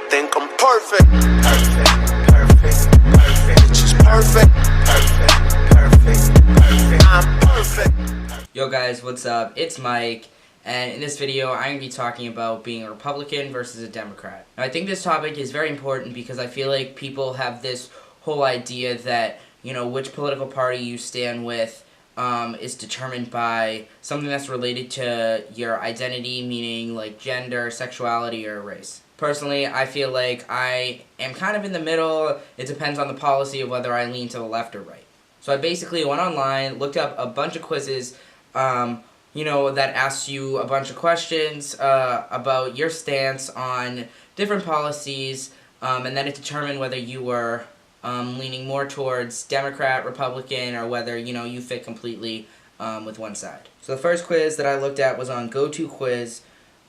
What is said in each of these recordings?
think I'm perfect. She's perfect. I'm perfect. Yo guys, what's up? It's Mike, and in this video I'm going to be talking about being a Republican versus a Democrat. Now, I think this topic is very important because I feel like people have this whole idea that, you know, which political party you stand with is determined by something that's related to your identity, meaning like gender, sexuality, or race. Personally, I feel like I am kind of in the middle. It depends on the policy of whether I lean to the left or right. So I basically went online, looked up a bunch of quizzes, you know, that asks you a bunch of questions about your stance on different policies, and then it determined whether you were leaning more towards Democrat, Republican, or whether, you know, you fit completely with one side. So the first quiz that I looked at was on GoToQuiz.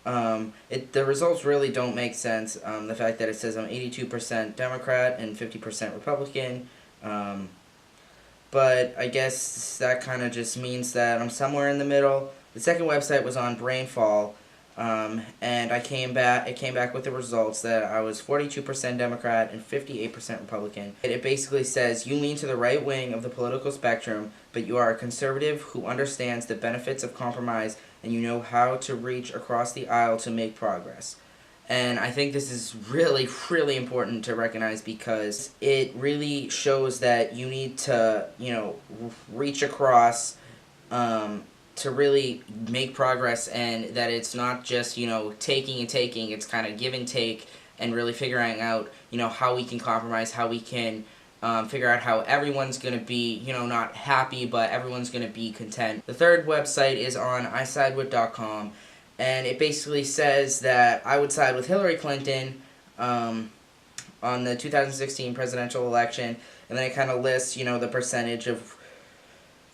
The results really don't make sense. The fact that it says I'm 82% Democrat and 50% Republican. But I guess that kind of just means that I'm somewhere in the middle. The second website was on Brainfall, and it came back with the results that I was 42% Democrat and 58% Republican. It basically says you lean to the right wing of the political spectrum, but you are a conservative who understands the benefits of compromise and you know how to reach across the aisle to make progress. And I think this is really, really important to recognize because it really shows that you need to, you know, reach across to really make progress, and that it's not just, you know, taking and taking. It's kind of give and take and really figuring out, you know, how we can compromise, how we can figure out how everyone's going to be, you know, not happy, but everyone's going to be content. The third website is on isidewith.com. And it basically says that I would side with Hillary Clinton on the 2016 presidential election. And then it kind of lists, you know, the percentage of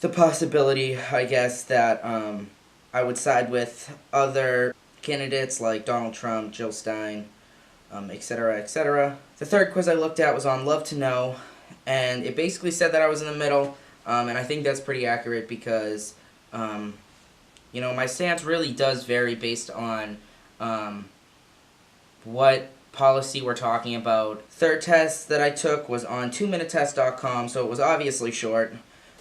the possibility, I guess, that I would side with other candidates like Donald Trump, Jill Stein, etc., etc. The third quiz I looked at was on Love to Know. And it basically said that I was in the middle. And I think that's pretty accurate because you know, my stance really does vary based on what policy we're talking about. Third test that I took was on 2minutetest.com, so it was obviously short.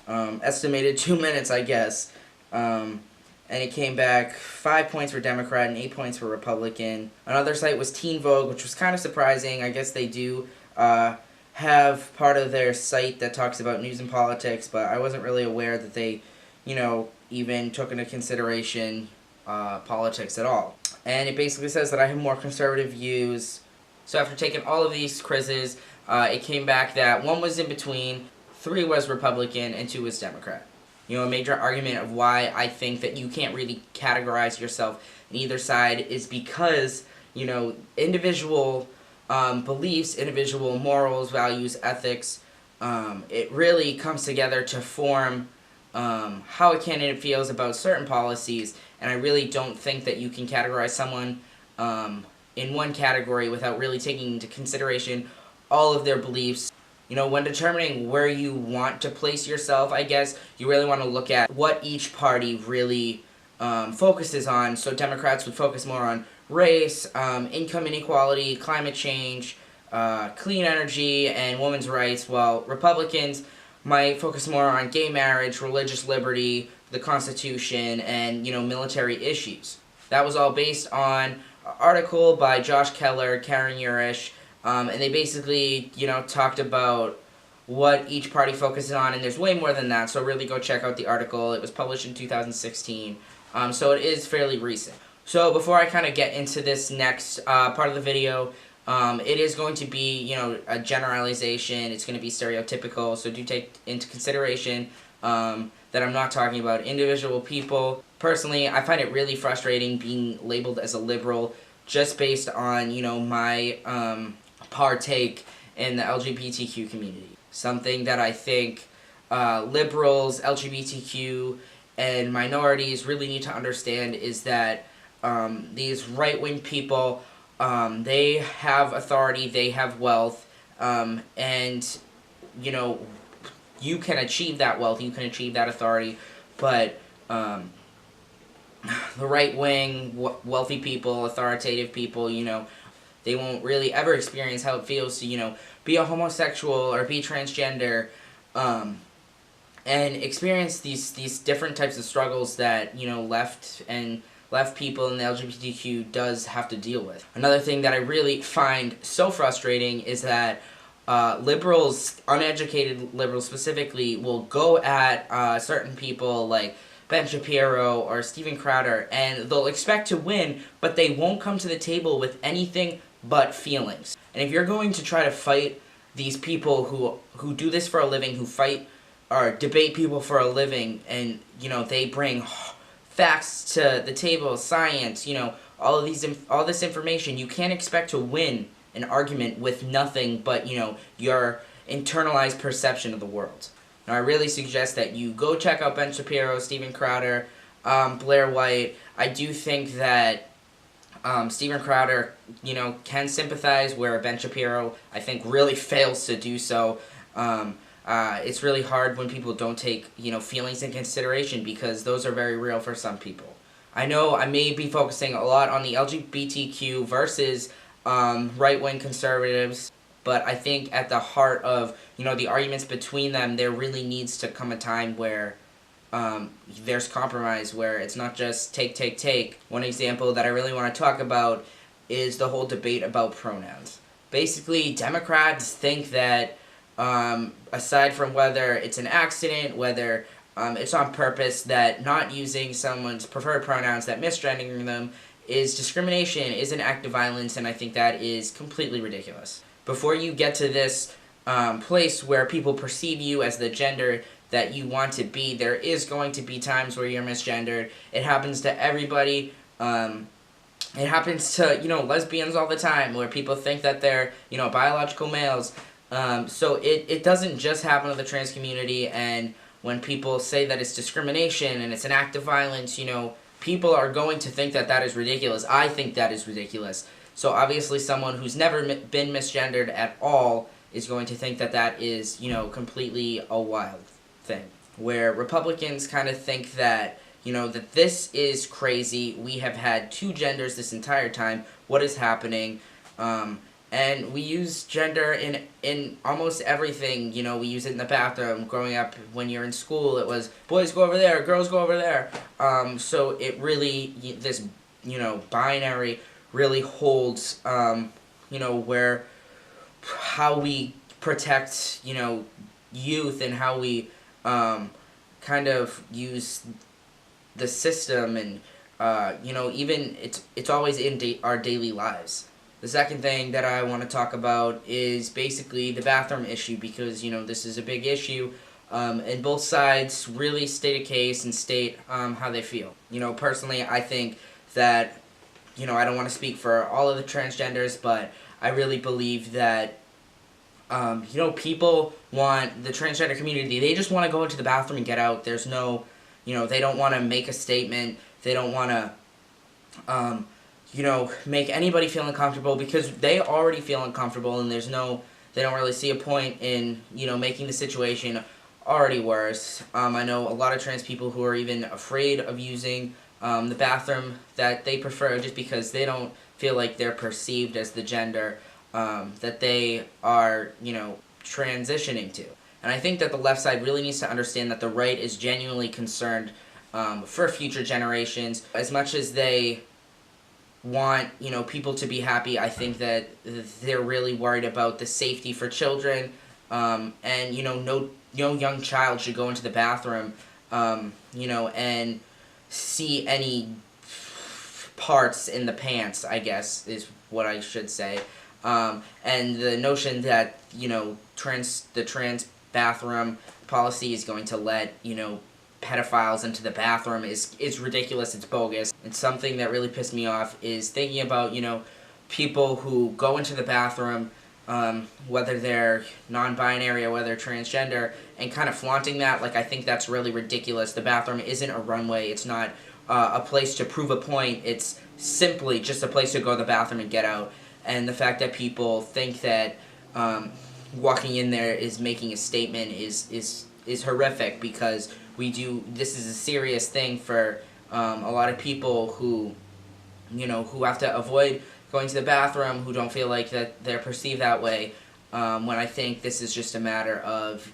Estimated 2 minutes, I guess. And it came back 5 points for Democrat and 8 points for Republican. Another site was Teen Vogue, which was kind of surprising. I guess they do have part of their site that talks about news and politics, but I wasn't really aware that they, you know, even took into consideration politics at all. And it basically says that I have more conservative views. So after taking all of these quizzes, it came back that 1 was in between, 3 was Republican, and 2 was Democrat. You know, a major argument of why I think that you can't really categorize yourself in either side is because, you know, individual beliefs, individual morals, values, ethics, it really comes together to form how a candidate feels about certain policies, and I really don't think that you can categorize someone in one category without really taking into consideration all of their beliefs. You know, when determining where you want to place yourself, I guess, you really want to look at what each party really focuses on. So Democrats would focus more on race, income inequality, climate change, clean energy, and women's rights, while Republicans might focus more on gay marriage, religious liberty, the Constitution, and, you know, military issues. That was all based on an article by Josh Keller, Karen Urish, and they basically, you know, talked about what each party focuses on, and there's way more than that, so really go check out the article. It was published in 2016, so it is fairly recent. So before I kind of get into this next part of the video, it is going to be, you know, a generalization. It's going to be stereotypical, so do take into consideration that I'm not talking about individual people. Personally, I find it really frustrating being labeled as a liberal just based on, you know, my partake in the LGBTQ community. Something that I think liberals, LGBTQ, and minorities really need to understand is that these right-wing people, they have authority, they have wealth, and, you know, you can achieve that wealth, you can achieve that authority, but the right-wing, wealthy people, authoritative people, you know, They won't really ever experience how it feels to, be a homosexual or be transgender, and experience these different types of struggles that, left people in the LGBTQ does have to deal with. Another thing that I really find so frustrating is that liberals, uneducated liberals specifically, will go at certain people like Ben Shapiro or Steven Crowder, and they'll expect to win, but they won't come to the table with anything but feelings. And if you're going to try to fight these people who do this for a living, who fight or debate people for a living, and they bring facts to the table, science, all this information, you can't expect to win an argument with nothing but your internalized perception of the world. Now, I really suggest that you go check out Ben Shapiro, Steven Crowder, Blair White. I do think that Steven Crowder, can sympathize where Ben Shapiro, I think, really fails to do so. It's really hard when people don't take, feelings in consideration, because those are very real for some people. I know I may be focusing a lot on the LGBTQ versus right-wing conservatives, but I think at the heart of, the arguments between them, there really needs to come a time where there's compromise, where it's not just take. One example that I really want to talk about is the whole debate about pronouns. Basically, Democrats think that aside from whether it's an accident, whether it's on purpose, that not using someone's preferred pronouns, that misgendering them, is discrimination, is an act of violence, and I think that is completely ridiculous. Before you get to this place where people perceive you as the gender that you want to be, there is going to be times where you're misgendered. It happens to everybody. It happens to, lesbians all the time, where people think that they're, biological males. So it doesn't just happen to the trans community, and when people say that it's discrimination and it's an act of violence, people are going to think that that is ridiculous. I think that is ridiculous. So obviously someone who's never been misgendered at all is going to think that that is, completely a wild thing. Where Republicans kind of think that, that this is crazy. We have had two genders this entire time. What is happening? And we use gender in almost everything. We use it in the bathroom. Growing up, when you're in school, it was boys go over there, girls go over there. So it really, this, binary really holds, where how we protect, youth, and how we kind of use the system, and, even it's always in our daily lives. The second thing that I want to talk about is basically the bathroom issue, because, this is a big issue, and both sides really state a case and state how they feel. Personally, I think that, I don't want to speak for all of the transgenders, but I really believe that, people want the transgender community, they just want to go into the bathroom and get out. There's no, they don't want to make a statement. They don't want to, make anybody feel uncomfortable, because they already feel uncomfortable, and they don't really see a point in, making the situation already worse. I know a lot of trans people who are even afraid of using the bathroom that they prefer, just because they don't feel like they're perceived as the gender that they are, transitioning to. And I think that the left side really needs to understand that the right is genuinely concerned for future generations. As much as they want, people to be happy, I think that they're really worried about the safety for children, and, no young child should go into the bathroom, and see any parts in the pants, I guess, is what I should say. And the notion that, the trans bathroom policy is going to let, pedophiles into the bathroom is ridiculous. It's bogus. And something that really pissed me off is thinking about, people who go into the bathroom, whether they're non-binary or whether they're transgender, and kind of flaunting that. Like, I think that's really ridiculous. The bathroom isn't a runway. It's not a place to prove a point. It's simply just a place to go to the bathroom and get out. And the fact that people think that walking in there is making a statement is horrific, because this is a serious thing for a lot of people who, who have to avoid going to the bathroom who don't feel like that they're perceived that way, when I think this is just a matter of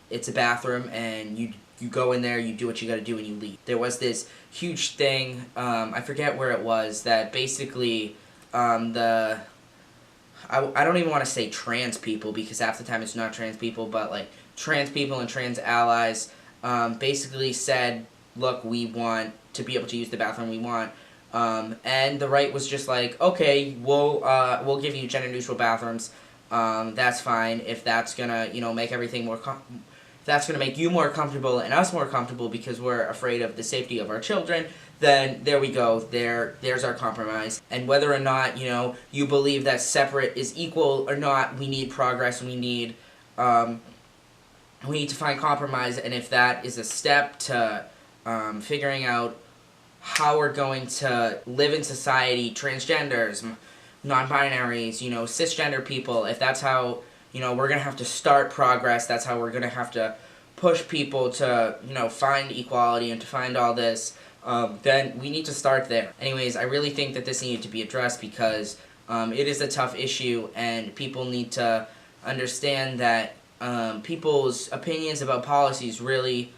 it's a bathroom and you go in there, you do what you gotta do, and you leave. There was this huge thing, I forget where it was, that basically I don't even want to say trans people, because half the time it's not trans people, but like trans people and trans allies basically said, look, we want to be able to use the bathroom we want. And the right was just like, okay, we'll give you gender neutral bathrooms. That's fine if that's gonna make everything more. If that's gonna make you more comfortable and us more comfortable because we're afraid of the safety of our children, then there we go. There's our compromise. And whether or not you believe that separate is equal or not, we need progress. We need to find compromise. And if that is a step to figuring out how we're going to live in society, transgenders, non-binaries, cisgender people, if that's how, we're going to have to start progress, that's how we're going to have to push people to, find equality and to find all this, then we need to start there. Anyways, I really think that this needed to be addressed because it is a tough issue, and people need to understand that people's opinions about policies really,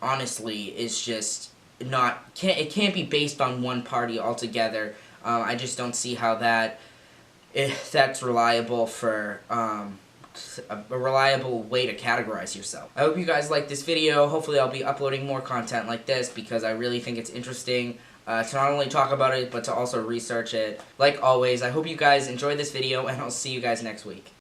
honestly, is just it can't be based on one party altogether. I just don't see how that's reliable for a reliable way to categorize yourself. I hope you guys like this video. Hopefully I'll be uploading more content like this because I really think it's interesting to not only talk about it but to also research it. Like always, I hope you guys enjoyed this video, and I'll see you guys next week.